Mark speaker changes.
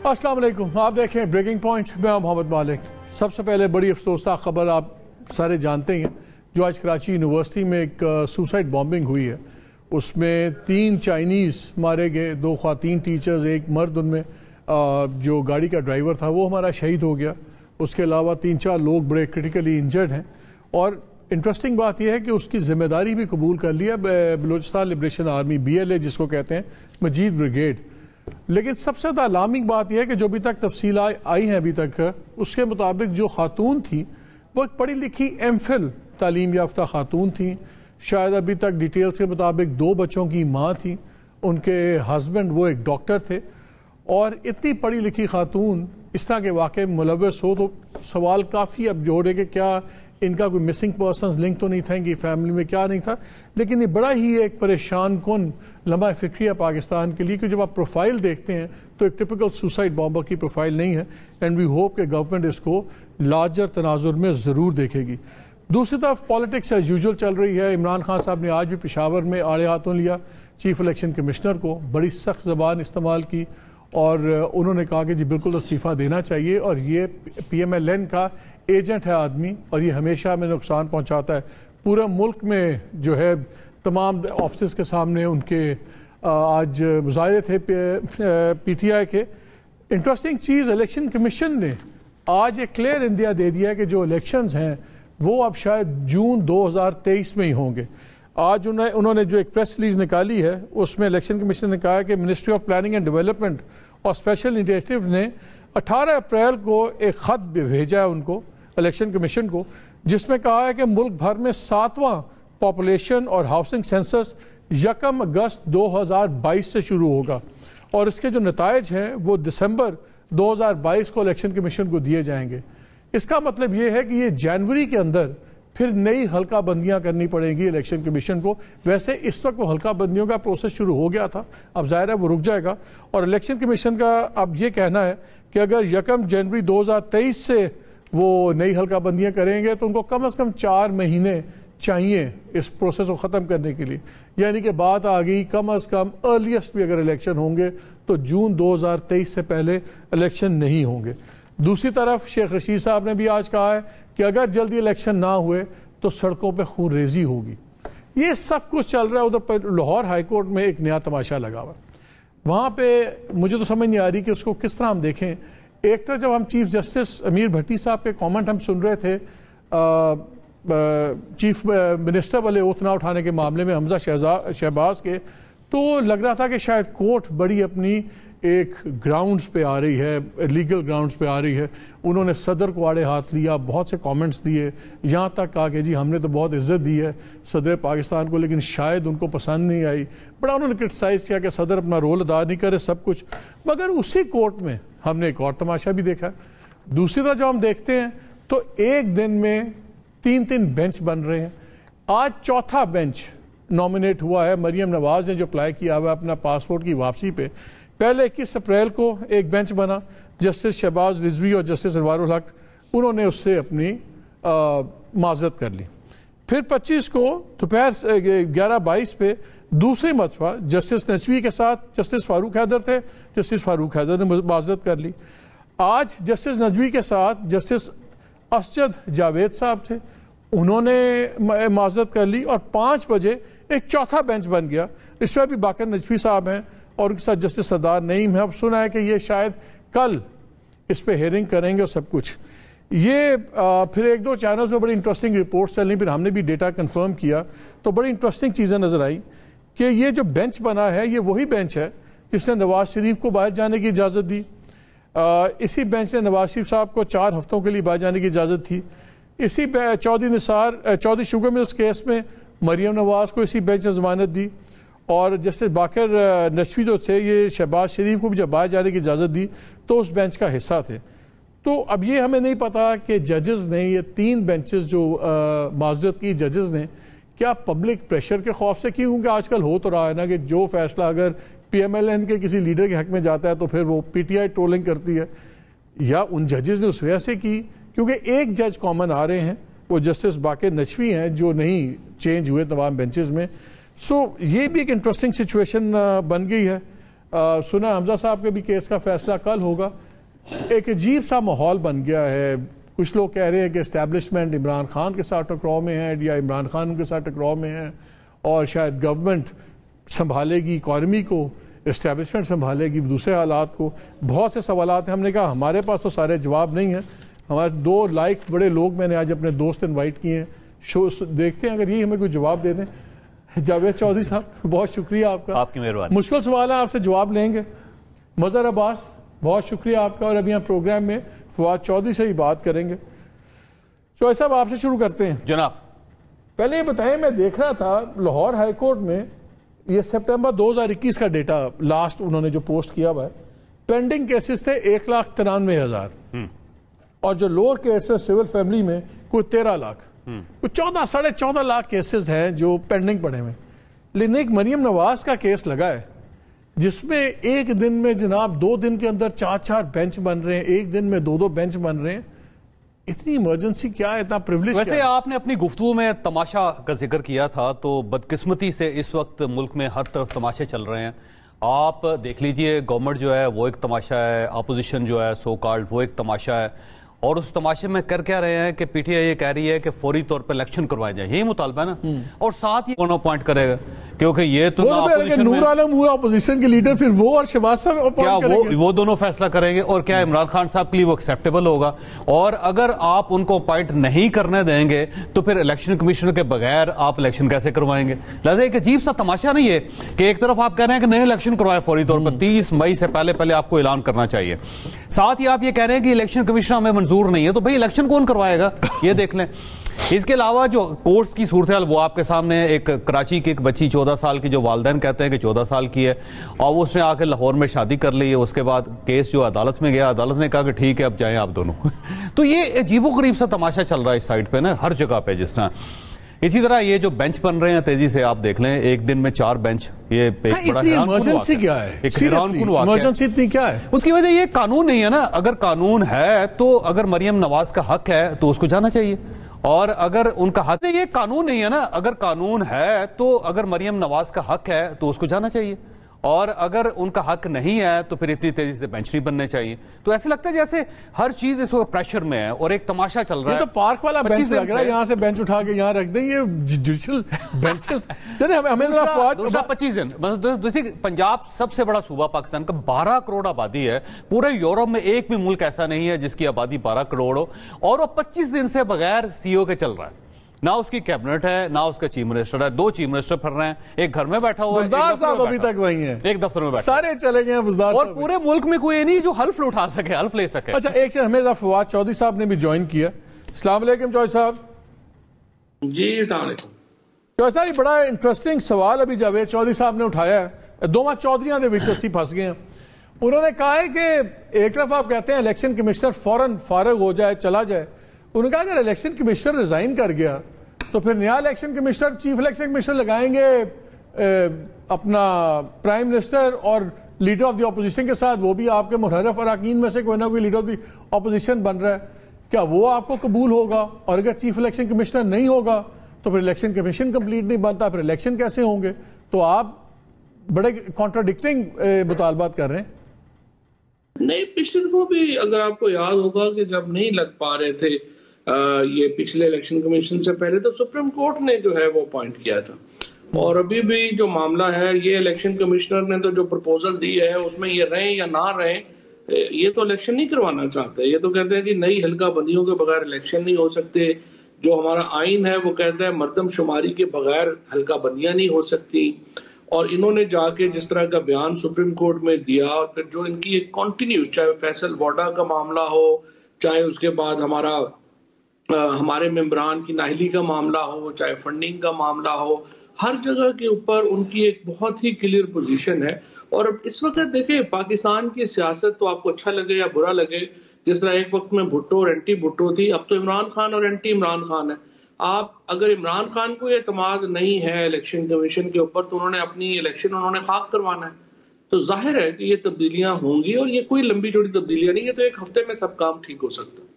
Speaker 1: अस्सलाम वालेकुम, आप देखें ब्रेकिंग पॉइंट। मैं मोहम्मद मालिक। सबसे पहले बड़ी अफसोसनाक खबर आप सारे जानते हैं जो आज कराची यूनिवर्सिटी में एक सुसाइड बॉम्बिंग हुई है। उसमें 3 चाइनीज़ मारे गए, 2 ख़वातीन टीचर्स, एक मर्द, उनमें जो गाड़ी का ड्राइवर था वो हमारा शहीद हो गया। उसके अलावा 3-4 लोग बड़े क्रिटिकली इंजर्ड हैं। और इंटरेस्टिंग बात यह है कि उसकी ज़िम्मेदारी भी कबूल कर लिया बलूचिस्तान लिबरेशन आर्मी BLA जिसको कहते हैं, मजीद ब्रिगेड। लेकिन सबसे ज़्यादा अलार्मिंग बात यह है कि जो अभी तक तफसील आई हैं अभी तक, उसके मुताबिक जो खातून थी वो एक पढ़ी लिखी MPhil तालीम याफ्ता खातून थी। शायद अभी तक डिटेल्स के मुताबिक 2 बच्चों की माँ थी, उनके हस्बैंड वो एक डॉक्टर थे। और इतनी पढ़ी लिखी खातून इस तरह के वाक़े में मुलव्वस हो तो सवाल काफ़ी अब जोड़े कि क्या इनका कोई मिसिंग पर्सनस लिंक तो नहीं था, इनकी फैमिली में क्या नहीं था। लेकिन ये बड़ा ही एक परेशान कुन लम्हा फ़िक्री है पाकिस्तान के लिए कि जब आप प्रोफाइल देखते हैं तो एक टिपिकल सुसाइड बॉम्बर की प्रोफाइल नहीं है। एंड वी होप कि गवर्नमेंट इसको लार्जर तनाजुर में ज़रूर देखेगी। दूसरी तरफ पॉलिटिक्स एज यूजुअल चल रही है। इमरान खान साहब ने आज भी पेशावर में आड़े हाथों लिया चीफ इलेक्शन कमिश्नर को, बड़ी सख्त ज़बान इस्तेमाल की और उन्होंने कहा कि जी बिल्कुल इस्तीफ़ा देना चाहिए और ये PMLN का एजेंट है आदमी और ये हमेशा हमें नुकसान पहुंचाता है। पूरे मुल्क में जो है तमाम ऑफिस के सामने उनके आज मुजाहरे थे PTI के। इंटरेस्टिंग चीज़, इलेक्शन कमीशन ने आज एक क्लियर इंडिया दे दिया कि जो इलेक्शंस हैं वो अब शायद जून 2023 में ही होंगे। आज उन्होंने जो एक प्रेस रिलीज निकाली है उसमें इलेक्शन कमीशन ने कहा है कि ministry of planning and development और स्पेशल इनिशिएटिव ने 18 अप्रैल को एक ख़त भेजा है उनको, इलेक्शन कमीशन को, जिसमें कहा है कि मुल्क भर में 7वां पॉपुलेशन और हाउसिंग सेंसस 1 अगस्त 2022 से शुरू होगा और इसके जो नताइज हैं वो दिसंबर 2022 को इलेक्शन कमीशन को दिए जाएंगे। इसका मतलब ये है कि ये जनवरी के अंदर फिर नई हल्का बंदियां करनी पड़ेंगी इलेक्शन कमीशन को। वैसे इस वक्त वो हल्का बंदियों का प्रोसेस शुरू हो गया था, अब ज़ाहिर है वो रुक जाएगा। और इलेक्शन कमीशन का अब ये कहना है कि अगर 1 जनवरी 2023 से वो नई हल्का बंदियां करेंगे तो उनको कम से कम 4 महीने चाहिए इस प्रोसेस को ख़त्म करने के लिए। यानी कि बात आ गई कम से कम अर्लीस्ट भी अगर इलेक्शन होंगे तो जून 2023 से पहले इलेक्शन नहीं होंगे। दूसरी तरफ शेख रशीद साहब ने भी आज कहा है कि अगर जल्दी इलेक्शन ना हुए तो सड़कों पे खून रेजी होगी। ये सब कुछ चल रहा है। उधर पर लाहौर हाई कोर्ट में एक नया तमाशा लगा हुआ, वहाँ पे मुझे तो समझ नहीं आ रही कि उसको किस तरह हम देखें। एक तरह जब हम चीफ जस्टिस अमीर भट्टी साहब के कमेंट हम सुन रहे थे चीफ मिनिस्टर वाले ओथ ना उठाने के मामले में हमजा शहबाज के, तो लग रहा था कि शायद कोर्ट बड़ी अपनी एक ग्राउंड्स पे आ रही है, लीगल ग्राउंड्स पे आ रही है। उन्होंने सदर को आड़े हाथ लिया, बहुत से कमेंट्स दिए, यहाँ तक कहा कि जी हमने तो बहुत इज्जत दी है सदर पाकिस्तान को, लेकिन शायद उनको पसंद नहीं आई। बड़ा उन्होंने क्रिटिसाइज़ किया कि सदर अपना रोल अदा नहीं करे सब कुछ। मगर उसी कोर्ट में हमने एक और तमाशा भी देखा। दूसरी तरफ जब हम देखते हैं तो एक दिन में 3-3 बेंच बन रहे हैं। आज 4था बेंच नॉमिनेट हुआ है। मरियम नवाज ने जो अप्लाई किया हुआ अपना पासपोर्ट की वापसी पे, पहले 21 अप्रैल को एक बेंच बना, जस्टिस शहबाज रिजवी और जस्टिस अनवारुल हक, उन्होंने उससे अपनी माजरत कर ली। फिर 25 को दोपहर 11:22 पे दूसरी मरतबा जस्टिस नजवी के साथ जस्टिस फारूक हैदर थे, जस्टिस फारूक हैदर ने माजरत कर ली। आज जस्टिस नजवी के साथ जस्टिस असजद जावेद साहब थे, उन्होंने माजरत कर ली। और 5 बजे एक चौथा बेंच बन गया, इसमें भी बाकर नजवी साहब हैं और उनके साथ जस्टिस सरदार नईम है। अब सुना है कि ये शायद कल इस पे हेयरिंग करेंगे और सब कुछ। ये फिर 1-2 चैनल्स में बड़ी इंटरेस्टिंग रिपोर्ट्स चली, फिर हमने भी डेटा कंफर्म किया तो बड़ी इंटरेस्टिंग चीज़ें नज़र आई कि ये जो बेंच बना है ये वही बेंच है जिसने नवाज शरीफ को बाहर जाने की इजाज़त दी। इसी बेंच ने नवाज शरीफ साहब को 4 हफ्तों के लिए बाहर जाने की इजाज़त थी। इसी चौधरी शुगर मिल्स केस में मरियम नवाज को इसी बेंच ने ज़मानत दी। और जस्टिस बाकर नशवी जो थे ये शहबाज शरीफ को भी जब बाहर जाने की इजाज़त दी तो उस बेंच का हिस्सा थे। तो अब ये हमें नहीं पता कि जजेस ने ये 3 बेंचेस जो माजरत की जजेस ने क्या पब्लिक प्रेशर के खौफ से की, क्योंकि आजकल हो तो रहा है ना कि जो फैसला अगर PMLN के किसी लीडर के हक में जाता है तो फिर वो PTI ट्रोलिंग करती है, या उन जजेस ने उस वजह से की क्योंकि एक जज कॉमन आ रहे हैं, वो जस्टिस बाकर नशवी हैं जो नहीं चेंज हुए तमाम बेंचेस में। सो ये भी एक इंटरेस्टिंग सिचुएशन बन गई है। सुना हमजा साहब के भी केस का फैसला कल होगा। एक अजीब सा माहौल बन गया है। कुछ लोग कह रहे हैं कि इस्टेब्लिशमेंट इमरान खान के साथ टकराव में है या इमरान खान उनके साथ टकराव में है और शायद गवर्नमेंट संभालेगी इकॉनमी को, इस्टेब्लिशमेंट संभालेगी दूसरे हालात को। बहुत से सवालात हैं। हमने कहा हमारे पास तो सारे जवाब नहीं हैं। हमारे 2 लाइक बड़े लोग मैंने आज अपने दोस्त इनवाइट किए हैं, शो देखते हैं अगर ये हमें कोई जवाब दे दें। जावेद चौधरी साहब बहुत शुक्रिया आपका, आपकी मेहरबानी। मुश्किल सवाल है, आपसे जवाब लेंगे। मज़हर अब्बास बहुत शुक्रिया आपका। और अभी हम प्रोग्राम में फवाद चौधरी से ही बात करेंगे। चौधरी साहब आपसे शुरू करते हैं। जनाब पहले ये बताएं, मैं देख रहा था लाहौर हाई कोर्ट में ये सितंबर 2021 का डेटा लास्ट उन्होंने जो पोस्ट किया हुआ है, पेंडिंग केसेस थे 1,93,000 और जो लोअर केस है सिविल फैमिली में कोई 13 लाख, कुछ 14-14.5 लाख केसेस हैं जो पेंडिंग पड़े हुए। लेकिन एक मरियम नवाज का केस लगा है जिसमें एक दिन में जनाब 2 दिन के अंदर 4-4 बेंच बन रहे हैं, एक दिन में 2-2 बेंच बन रहे हैं। इतनी इमरजेंसी क्या है, इतना प्रिविलेज?
Speaker 2: वैसे आपने अपनी गुफ्तगू में तमाशा का जिक्र किया था, तो बदकिस्मती से इस वक्त मुल्क में हर तरफ तमाशे चल रहे हैं। आप देख लीजिए, गवर्नमेंट जो है वो एक तमाशा है, अपोजिशन जो है सो कॉल्ड वो एक तमाशा है। और उस तमाशे में कर क्या रहे हैं कि पीटीआई ये कह रही है कि फौरी तौर पर इलेक्शन करवाए जाए, यही मुतालबा है ना। और साथ ही कौन अपॉइंट करेगा, क्योंकि ये तो
Speaker 1: नूर आलम हुआ अपोजिशन के लीडर, फिर वो और शहबाज साहब
Speaker 2: क्या वो दोनों फैसला करेंगे और क्या इमरान खान साहब के लिए वो एक्सेप्टेबल होगा? और अगर आप उनको अपॉइंट नहीं करने देंगे तो फिर इलेक्शन कमिश्नर के बगैर आप इलेक्शन कैसे करवाएंगे? लिहाजा एक अजीब सा तमाशा नहीं है कि एक तरफ आप कह रहे हैं कि नए इलेक्शन करवाए फौरी तौर पर, 30 मई से पहले आपको ऐलान करना चाहिए, साथ ही आप ये कह रहे हैं कि इलेक्शन कमिश्नर हमें मंजूर नहीं है, तो भाई इलेक्शन कौन करवाएगा ये देख लें। इसके अलावा जो कोर्ट्स की सूरत हाल वो आपके सामने, एक कराची की एक बच्ची 14 साल की, जो वालिदैन कहते हैं कि 14 साल की है और उसने आकर लाहौर में शादी कर ली है। उसके बाद केस जो अदालत में गया, अदालत ने कहा कि ठीक है अब जाएं आप दोनों। तो ये अजीबोगरीब सा तमाशा चल रहा है इस साइड पे ना, हर जगह पे जिस तरह। इसी तरह ये जो बेंच बन रहे हैं तेजी से आप देख लें, एक दिन में 4 बेंच, ये
Speaker 1: इमरजेंसी क्या है, इमरजेंसी इतनी क्या है?
Speaker 2: उसकी वजह ये कानून नहीं है ना। अगर कानून है तो अगर मरियम नवाज का हक है तो उसको जाना चाहिए, और अगर उनका हक नहीं, ये कानून नहीं है ना। अगर कानून है तो अगर मरियम नवाज का हक है तो उसको जाना चाहिए, और अगर उनका हक नहीं है तो फिर इतनी तेजी से बेंच नहीं बनने चाहिए। तो ऐसे लगता है जैसे हर चीज इस वक्त प्रेशर में है और एक तमाशा चल रहा है।
Speaker 1: तो पार्क वाला बेंच लग रहा है, यहाँ से बेंच उठा के यहाँ रख दें, ये जुडिशल बेंचेस।
Speaker 2: हमें 25 दिन, पंजाब सबसे बड़ा सूबा पाकिस्तान का, 12 करोड़ आबादी है। पूरे यूरोप में एक भी मुल्क ऐसा नहीं है जिसकी आबादी 12 करोड़ हो, और वो 25 दिन से बगैर सीओ के चल रहा है। ना उसकी कैबिनेट है, ना उसका चीफ मिनिस्टर है। 2 चीफ मिनिस्टर फिर रहे हैं, एक घर में बैठा हुआ है,
Speaker 1: बुज़दार साहब अभी तक वही है,
Speaker 2: एक दफ्तर में बैठा,
Speaker 1: सारे चले गए हैं बुज़दार
Speaker 2: और पूरे मुल्क में कोई नहीं जो हल्फ उठा सके, हल्फ ले सके।
Speaker 1: अच्छा, एक से हमें फवाद चौधरी साहब ने भी ज्वाइन किया। अस्सलाम वालेकुम चौधरी साहब।
Speaker 3: जी अस्सलाम वालेकुम।
Speaker 1: चौधरी साहब, बड़ा इंटरेस्टिंग सवाल अभी जावेद चौधरी साहब ने उठाया है। दोवां चौधरियां दे विच असीं फस गए हैं। उन्होंने कहा है कि एक तरफ आप कहते हैं इलेक्शन कमिश्नर फौरन फारिग हो जाए, चला जाए। उन्होंने कहा अगर इलेक्शन कमिश्नर रिजाइन कर गया तो फिर नया election commissioner, chief election commissioner लगाएंगे अपना प्राइम मिनिस्टर और लीडर ऑफ द अपोजिशन के साथ, वो भी आपके मुहर्रफ अरकान में से कोई ना कोई लीडर ऑफ द अपोजिशन बन रहा है। क्या वो आपको कबूल होगा? और अगर चीफ इलेक्शन कमिश्नर नहीं होगा तो फिर इलेक्शन कमीशन कंप्लीट नहीं बनता, फिर इलेक्शन कैसे होंगे? तो आप बड़े कॉन्ट्राडिक्टिंग मुतालबात कर रहे हैं।
Speaker 3: नहीं, पिछले को भी अगर आपको याद होगा कि जब नहीं लग पा रहे थे ये पिछले इलेक्शन कमीशन से पहले, तो सुप्रीम कोर्ट ने जो है वो अपॉइंट किया था। और अभी भी जो मामला है, ये इलेक्शन कमिश्नर ने तो जो प्रपोजल दी है उसमें ये रहें या ना रहें, ये तो इलेक्शन नहीं करवाना चाहते। ये तो कहते हैं कि नई हल्का बंदियों के बगैर इलेक्शन नहीं हो सकते। जो हमारा आइन है वो कहता है मर्दमशुमारी के बगैर हल्का बंदियां नहीं हो सकती। और इन्होंने जाके जिस तरह का बयान सुप्रीम कोर्ट में दिया, और फिर जो इनकी एक कॉन्टिन्यू, चाहे फैसल वाडा का मामला हो, चाहे उसके बाद हमारे मेंबरान की नाहली का मामला हो, चाहे फंडिंग का मामला हो, हर जगह के ऊपर उनकी एक बहुत ही क्लियर पोजीशन है। और अब इस वक्त देखें, पाकिस्तान की सियासत तो आपको अच्छा लगे या बुरा लगे, जिस तरह एक वक्त में भुट्टो और एंटी भुट्टो थी, अब तो इमरान खान और एंटी इमरान खान है। आप अगर इमरान खान को एतमाद नहीं है इलेक्शन कमीशन के ऊपर, तो उन्होंने अपनी इलेक्शन खाक करवाना है। तो जाहिर है कि ये तब्दीलियां होंगी, और ये कोई लंबी चौड़ी तब्दीलियां नहीं है, तो एक हफ्ते में सब काम ठीक हो सकता है।